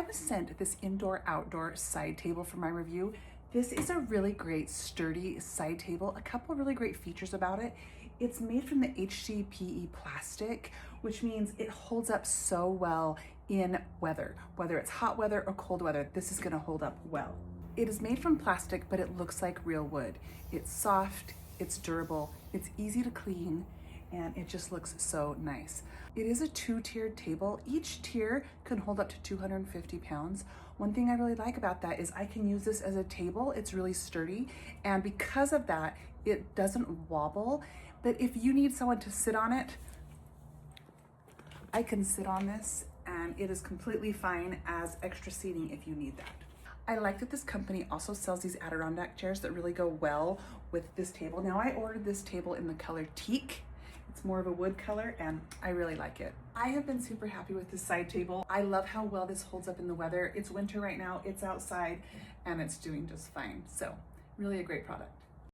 was sent this indoor-outdoor side table for my review. This is a really great sturdy side table. A couple of really great features about it. It's made from the HDPE plastic, which means it holds up so well in weather. Whether it's hot weather or cold weather, this is gonna hold up well. It is made from plastic, but it looks like real wood. It's soft, it's durable, it's easy to clean, and it just looks so nice. It is a 2-tiered table. Each tier can hold up to 250 pounds. One thing I really like about that is I can use this as a table. It's really sturdy, and because of that, it doesn't wobble. But if you need someone to sit on it, I can sit on this, and it is completely fine as extra seating if you need that. I like that this company also sells these Adirondack chairs that really go well with this table. Now, I ordered this table in the color teak. It's more of a wood color, and I really like it. I have been super happy with this side table. I love how well this holds up in the weather. It's winter right now, it's outside, and it's doing just fine. So really a great product.